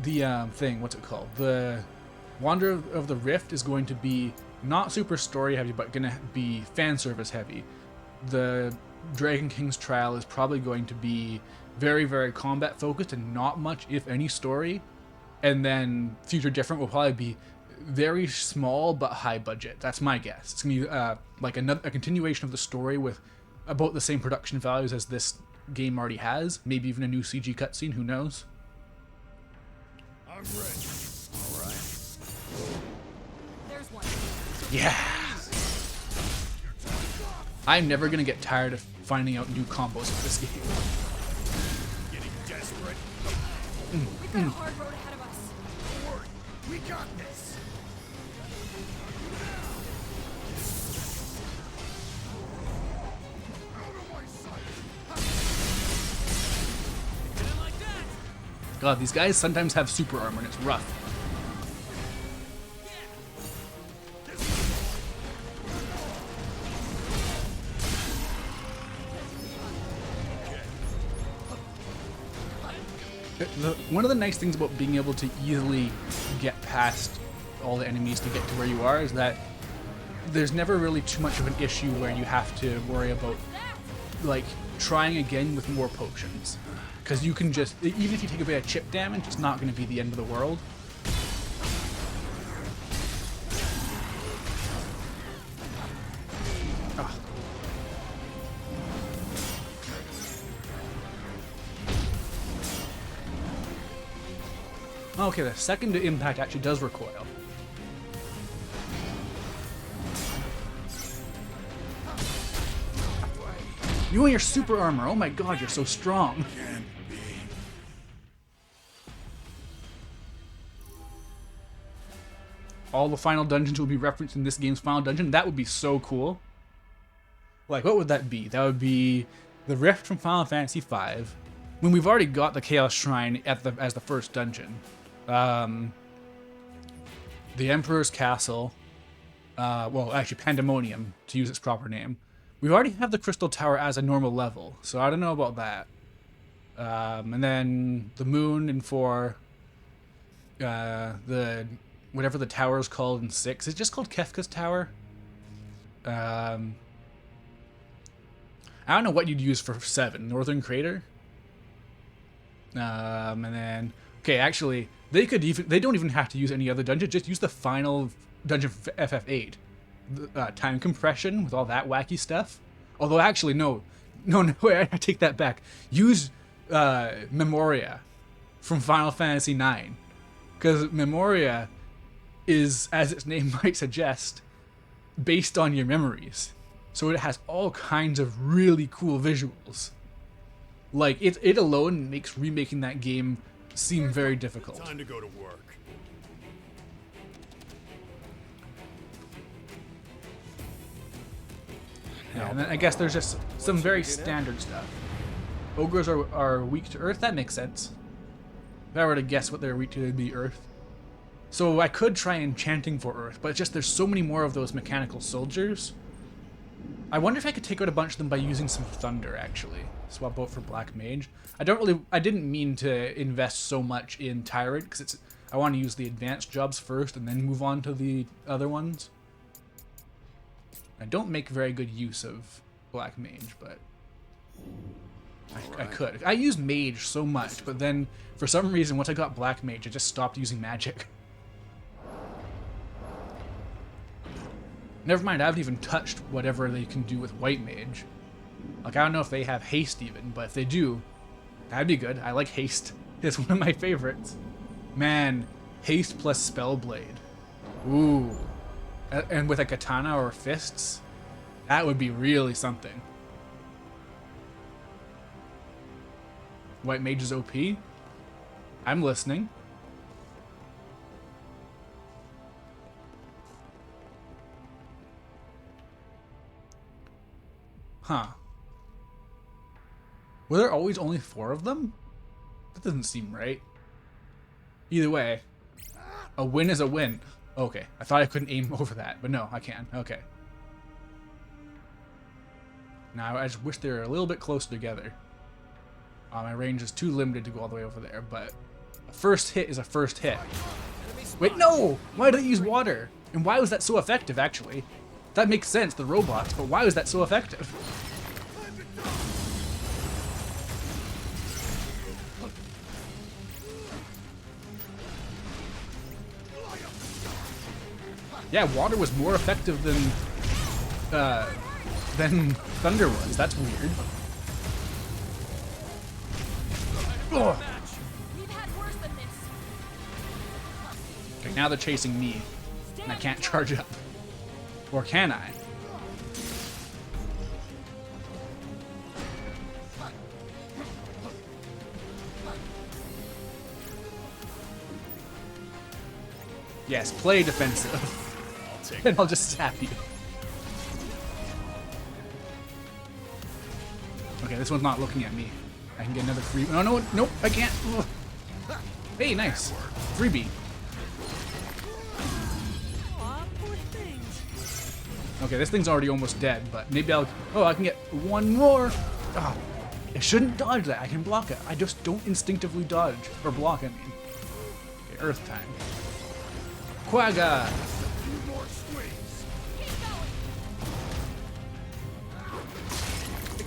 thing, what's it called? The Wanderer of the Rift is going to be not super story heavy, but gonna be fan service heavy. The Dragon King's Trial is probably going to be very, very combat focused and not much, if any, story. And then Future Different will probably be very small but high budget. That's my guess. It's gonna be like a continuation of the story with about the same production values as this game already has. Maybe even a new CG cutscene. Who knows? I'm ready. All right. There's one. Yeah. I'm never gonna get tired of finding out new combos for this game. Getting desperate. We've got a hard road ahead of us. Don't worry. We got this. Out of my sight. Didn't like that. God, these guys sometimes have super armor and it's rough. One of the nice things about being able to easily get past all the enemies to get to where you are is that there's never really too much of an issue where you have to worry about, like, trying again with more potions. Because you can just, even if you take a bit of chip damage, it's not going to be the end of the world. Ah. Okay, the second impact actually does recoil. You and your super armor, oh my god, you're so strong. All the final dungeons will be referenced in this game's final dungeon. That would be so cool. Like, what would that be? That would be the Rift from Final Fantasy V. When we've already got the Chaos Shrine as the first dungeon. The Emperor's Castle. Well, actually, Pandemonium, to use its proper name. We already have the Crystal Tower as a normal level, so I don't know about that. And then the Moon in 4. The whatever the tower is called in 6. It's just called Kefka's Tower. I don't know what you'd use for 7. Northern Crater. And then, okay, actually, They don't even have to use any other dungeon. Just use the final dungeon for FF8. Time compression with all that wacky stuff. Although actually, no, I take that back. Use Memoria from Final Fantasy IX, because Memoria is, as its name might suggest, based on your memories. So it has all kinds of really cool visuals. Like, it alone makes remaking that game seem very difficult. Time to go to work. Yeah, and then I guess there's just some very standard stuff. Ogres are weak to earth. That makes sense. If I were to guess what they're weak to, it'd be earth. So I could try enchanting for earth, but it's just there's so many more of those mechanical soldiers. I wonder if I could take out a bunch of them by using some thunder, actually. Swap out for black mage. I didn't mean to invest so much in tyrant, because I want to use the advanced jobs first and then move on to the other ones. I don't make very good use of black mage, but I could. I use mage so much, but then for some reason once I got black mage I just stopped using magic. Never mind, I haven't even touched whatever they can do with white mage. Like, I don't know if they have haste even, but if they do, that'd be good. I like haste. It's one of my favorites. Man, haste plus spellblade. Ooh. And with a katana or fists, that would be really something. White mage is OP? I'm listening. Huh. Were there always only 4 of them? That doesn't seem right. Either way, a win is a win. Okay, I thought I couldn't aim over that, but no, I can. Okay. Now, I just wish they were a little bit closer together. My range is too limited to go all the way over there, but a first hit is a first hit. Wait, no! Why did I use water? And why was that so effective, actually? That makes sense, the robots, but why was that so effective? Yeah, water was more effective than thunder was. That's weird. Ugh. We've had worse than this. Okay, now they're chasing me, and I can't charge up. Or can I? Yes, play defensive. And I'll just zap you. Okay, this one's not looking at me. I can get another free. Oh no, nope, I can't. Ugh. Hey, nice. Freebie. Okay, this thing's already almost dead, but maybe I'll. Oh, I can get one more. Oh, I shouldn't dodge that. I can block it. I just don't instinctively dodge or block. I mean. Okay, Earth time. Quagga.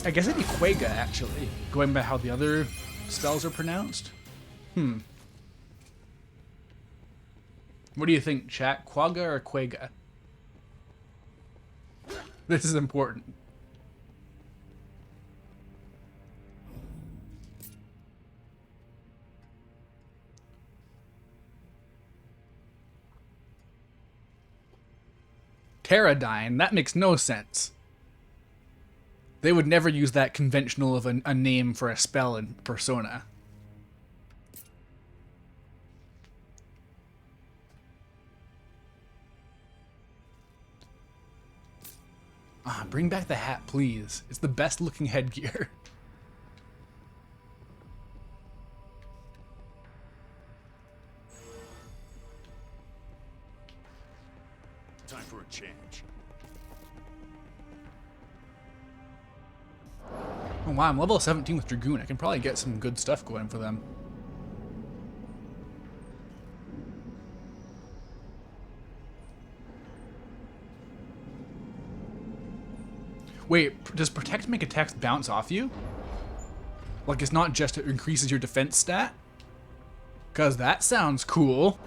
I guess it'd be Quagga, actually, going by how the other spells are pronounced. What do you think, chat? Quagga or Quagga? This is important. Pterodyne? That makes no sense. They would never use that conventional of a name for a spell in Persona. Ah, bring back the hat, please. It's the best looking headgear. Time for a change. Oh wow, I'm level 17 with Dragoon. I can probably get some good stuff going for them. Wait, does Protect make attacks bounce off you? Like, it's not just it increases your defense stat? Because that sounds cool.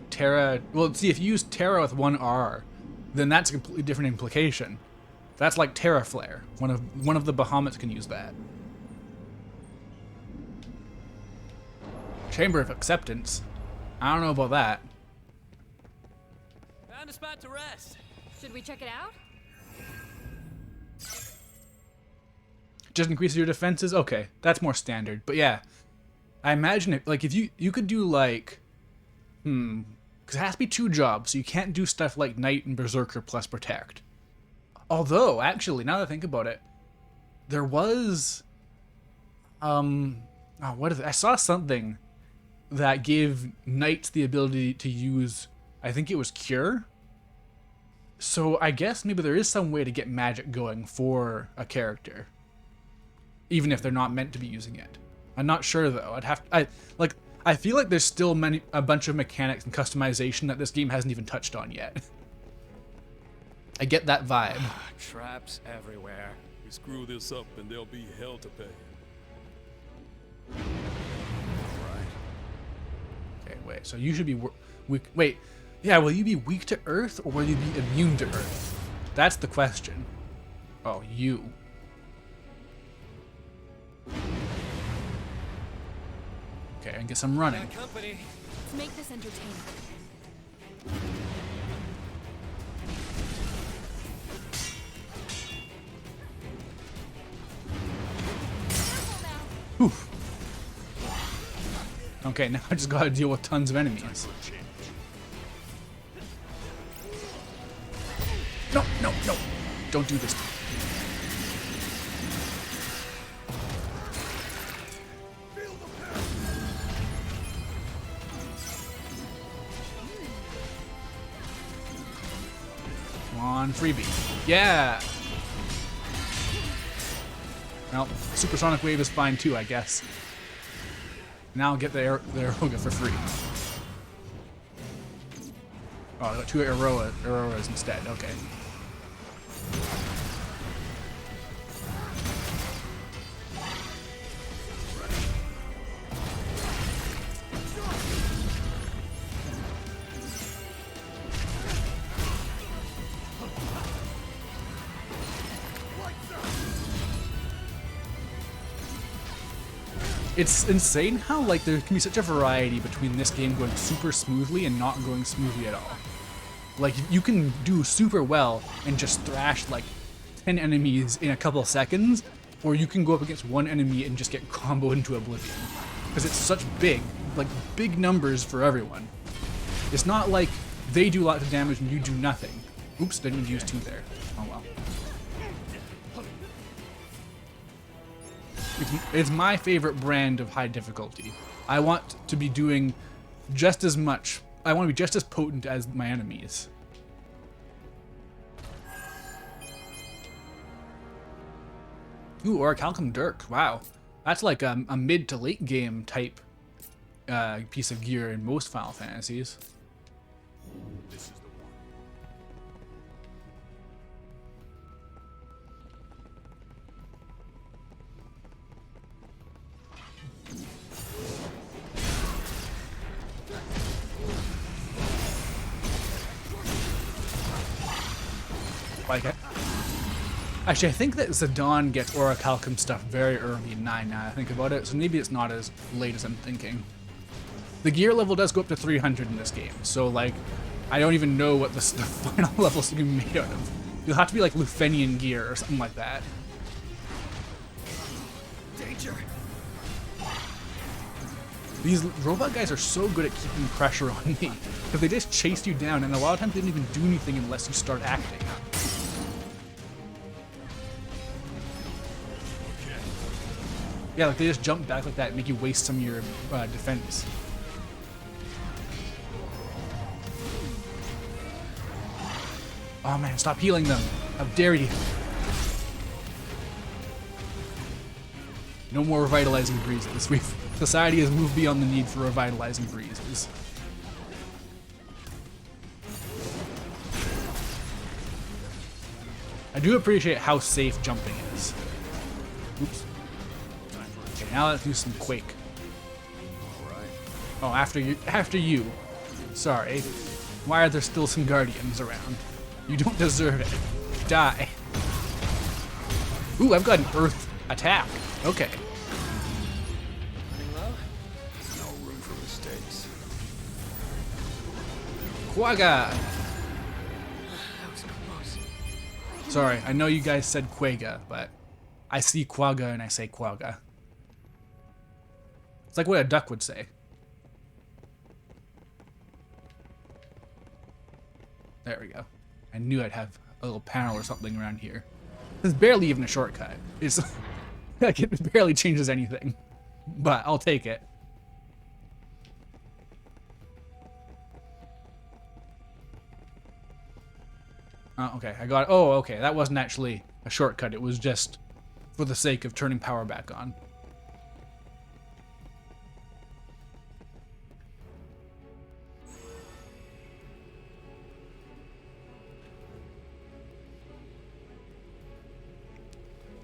Terra, well, see, if you use Terra with one R, then that's a completely different implication. That's like Terra Flare. One of the Bahamut can use that. Chamber of Acceptance. I don't know about that. Found a spot to rest. Should we check it out? Just increases your defenses? Okay, that's more standard. But yeah, I imagine it, like if you could do like, because it has to be 2 jobs, so you can't do stuff like Knight and Berserker plus Protect. Although, actually, now that I think about it, there was, what is it? I saw something that gave Knights the ability to use, I think it was Cure. So I guess maybe there is some way to get magic going for a character, even if they're not meant to be using it. I'm not sure though. I feel like there's still a bunch of mechanics and customization that this game hasn't even touched on yet. I get that vibe. Traps everywhere. We screw this up and there'll be hell to pay. Okay, wait. So you should be weak. Wait, yeah. Will you be weak to Earth or will you be immune to Earth? That's the question. Oh, you. Okay, I guess I'm running. Got company. Let's make this entertaining. Oof. Okay, now I just gotta deal with tons of enemies. No, no, no. Don't do this to me. Come on, freebie. Yeah! Well, Supersonic Wave is fine too, I guess. Now I'll get the Aeroga for free. Oh, I got 2 Auroras instead, okay. It's insane how like there can be such a variety between this game going super smoothly and not going smoothly at all. Like you can do super well and just thrash like 10 enemies in a couple seconds, or you can go up against one enemy and just get comboed into oblivion. Because it's such big numbers for everyone. It's not like they do lots of damage and you do nothing. Oops, didn't even use 2 there. Oh well. It's my favorite brand of high difficulty. I want to be doing just as much. I want to be just as potent as my enemies. Ooh, Orichalcum Dirk. Wow. That's like a mid to late game type piece of gear in most Final Fantasies. This is the one. Like, actually, I think that Zidane gets Orichalcum stuff very early in 9 now that I think about it, so maybe it's not as late as I'm thinking. The gear level does go up to 300 in this game, so like, I don't even know what the final level's to be made out of. You'll have to be like Lufenian gear or something like that. Danger! These robot guys are so good at keeping pressure on me, because they just chase you down, and a lot of times they don't even do anything unless you start acting. Yeah, like they just jump back like that and make you waste some of your defense. Oh man, stop healing them. How dare you. No more revitalizing breezes. Society has moved beyond the need for revitalizing breezes. I do appreciate how safe jumping is. Oops. now let's do some Quake. Alright. Oh, after you. Sorry. Why are there still some Guardians around? You don't deserve it. Die. Ooh, I've got an Earth attack. Okay. Running low? No room for mistakes. Quagga! That was close. Sorry, I know you guys said Quagga, but I see Quagga and I say Quagga. It's like what a duck would say. There we go. I knew I'd have a little panel or something around here. It's barely even a shortcut. It's like it barely changes anything, but I'll take it. Oh, okay, I got it. Oh, okay, that wasn't actually a shortcut. It was just for the sake of turning power back on.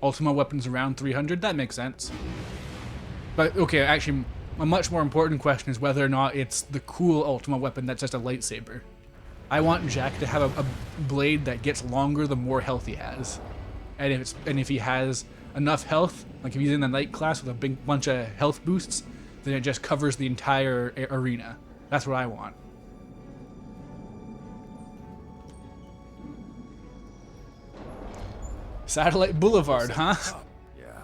Ultima weapons around 300, that makes sense. But okay, actually, a much more important question is whether or not it's the cool Ultima weapon that's just a lightsaber. I want Jack to have a blade that gets longer the more health he has. And if he has enough health, like if he's in the Knight class with a big bunch of health boosts, then it just covers the entire arena. That's what I want. Satellite Boulevard, huh? Yeah.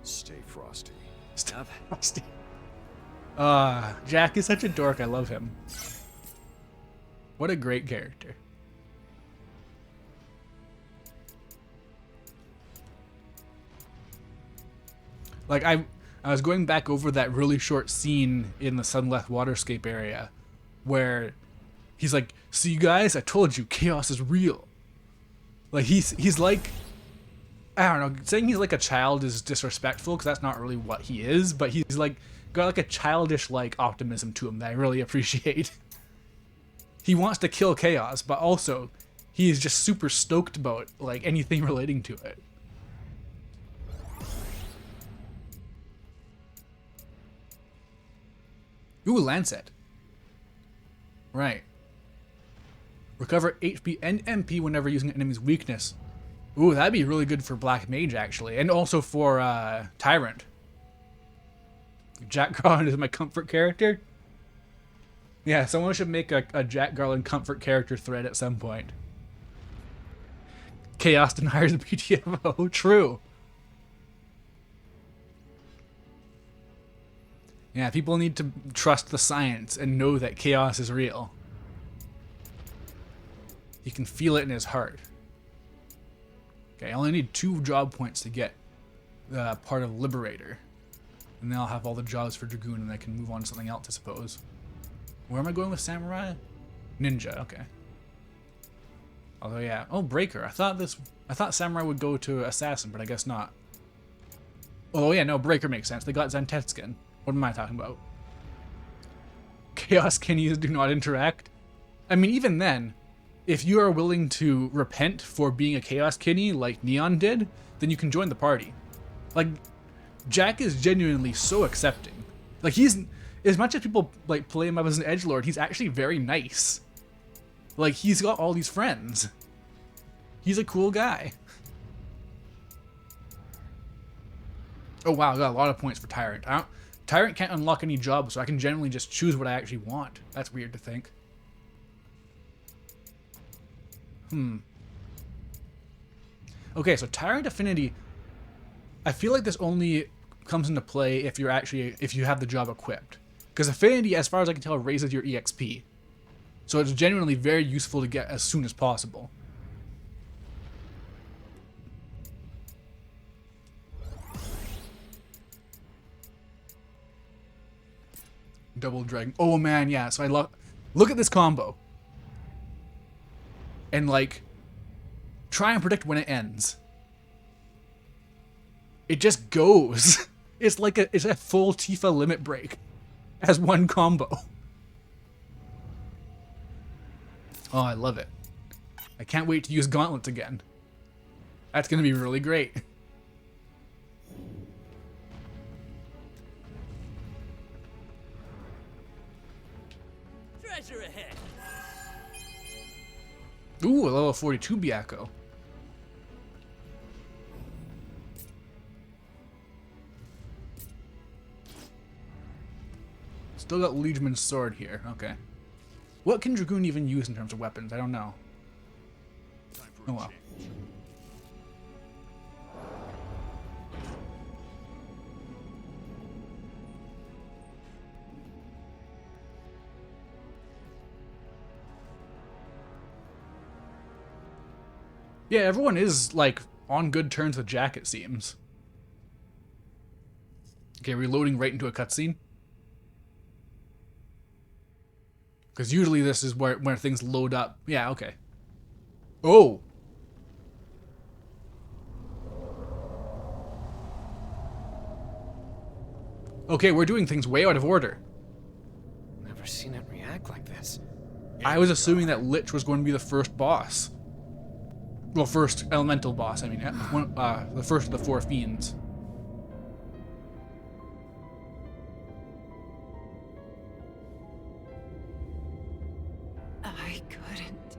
Stay frosty. Stop. Jack is such a dork. I love him. What a great character. Like I was going back over that really short scene in the Sunleth Waterscape area where he's like, "See guys, I told you chaos is real." Like he's like, I don't know, saying he's like a child is disrespectful because that's not really what he is, but he's like got like a childish like optimism to him that I really appreciate. He wants to kill chaos, but also he is just super stoked about like anything relating to it. Ooh, Lancet. Right. Recover HP and MP whenever using an enemy's weakness. Ooh, that'd be really good for Black Mage, actually. And also for Tyrant. Jack Garland is my comfort character. Yeah, someone should make a Jack Garland comfort character thread at some point. Chaos deniers the PTFO. True. Yeah, people need to trust the science and know that chaos is real. He can feel it in his heart. Okay, I only need 2 job points to get part of Liberator. And then I'll have all the jobs for Dragoon and I can move on to something else, I suppose. Where am I going with Samurai? Ninja, okay. Although, yeah. Oh, Breaker. I thought Samurai would go to Assassin, but I guess not. Oh, yeah, no, Breaker makes sense. They got Zantetskin. What am I talking about? Chaos Kinnies do not interact? I mean, even then, if you are willing to repent for being a Chaos Kinnie like Neon did, then you can join the party. Like, Jack is genuinely so accepting. Like, he's, as much as people like play him up as an edgelord, he's actually very nice. Like, he's got all these friends. He's a cool guy. Oh wow, I got a lot of points for Tyrant. Tyrant can't unlock any jobs, so I can generally just choose what I actually want. That's weird to think. Okay, so Tyrant Affinity, I feel like this only comes into play if you have the job equipped. Because Affinity, as far as I can tell, raises your EXP. So it's genuinely very useful to get as soon as possible. Double Dragon. Oh man, yeah. So I look at this combo. And like, try and predict when it ends. It just goes. It's a full Tifa limit break as one combo. Oh, I love it. I can't wait to use gauntlets again. That's gonna be really great. a level 42 Byakko. Still got Liegeman's sword here. Okay. What can Dragoon even use in terms of weapons? I don't know. Time for Oh a well. change. Yeah, everyone is, like, on good terms with Jack, it seems. Okay, reloading right into a cutscene. Because usually this is where things load up. Yeah, okay. Oh! Okay, we're doing things way out of order. Never seen it react like this. I was assuming that Lich was going to be the first boss. Well, first elemental boss, I mean. The first of the 4 fiends. I couldn't.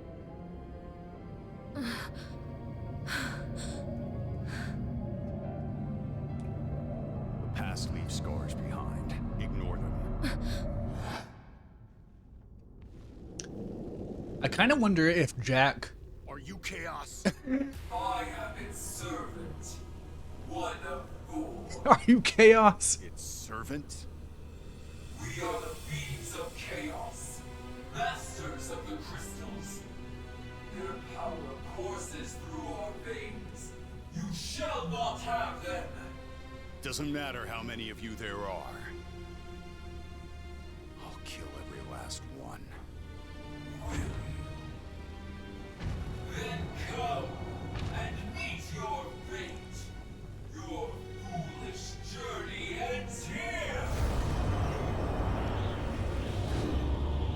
The past leaves scars behind. Ignore them. I kind of wonder if Jack... Are you Chaos? I am its servant. One of 4. Are you Chaos? Its servant? We are the beings of chaos, masters of the crystals. Their power courses through our veins. You shall not have them. Doesn't matter how many of you there are. I'll kill every last one. Then come and meet your fate. Your foolish journey ends here.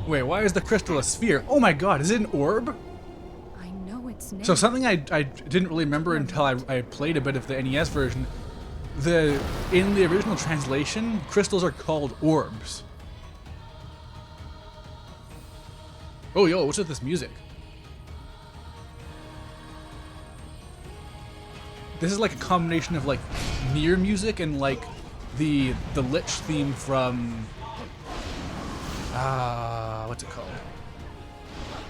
Wait, why is the crystal a sphere? Oh my god, is it an orb? I know its name. So something I didn't really remember until I played a bit of the NES version. In the original translation, crystals are called orbs. Oh yo, what's with this music? This is like a combination of like Nier music and like the Lich theme from what's it called?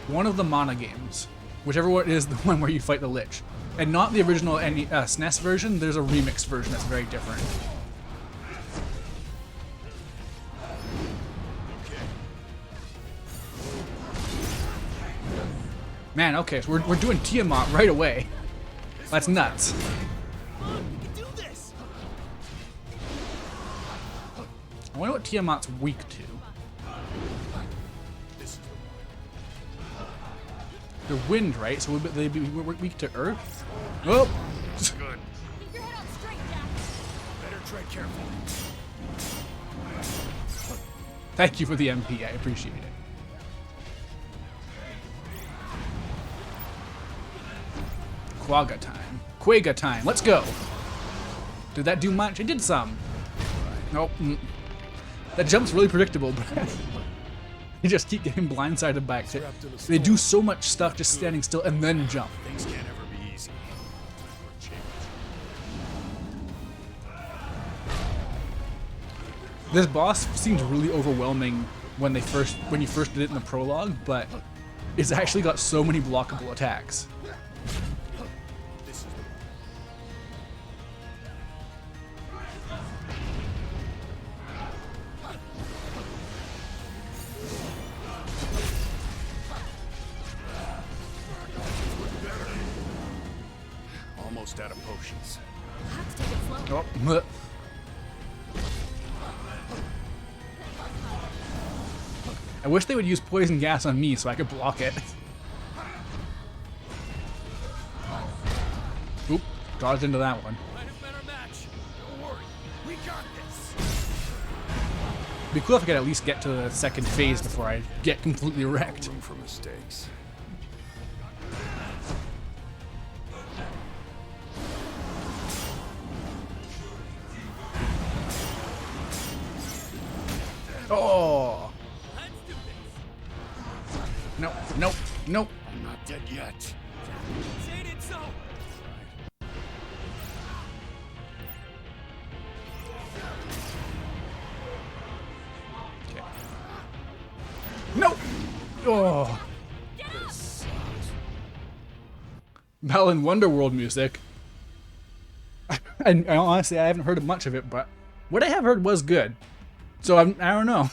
One of the Mana games. Whichever one is the one where you fight the Lich. And not the original SNES version, there's a remix version that's very different. Man, okay, so we're doing Tiamat right away. That's nuts. I wonder what Tiamat's weak to. They're wind, right? So would they be weak to earth? Oh! Good. Keep your head on straight, Jack. Better tread carefully. Thank you for the MP, I appreciate it. Quagga time. Quagga time, let's go! Did that do much? It did some. Nope. That jump's really predictable, but you just keep getting blindsided by it. They do so much stuff just standing still and then jump. Things can't ever be easy. Time for a change. This boss seemed really overwhelming when you first did it in the prologue, but it's actually got so many blockable attacks. This is the almost out of potions. We'll have to take it slow. Oh, I wish they would use poison gas on me so I could block it. Oop, dodged into that one. Find a better match. Don't worry, we got this. It'd be cool if I could at least get to the second phase before I get completely wrecked. Room for mistakes. Oh! Let's do this. Nope, nope, nope. I'm not dead yet. Say it so. No! Oh. Balan Wonderworld music. And honestly, I haven't heard much of it, but what I have heard was good. So I don't know.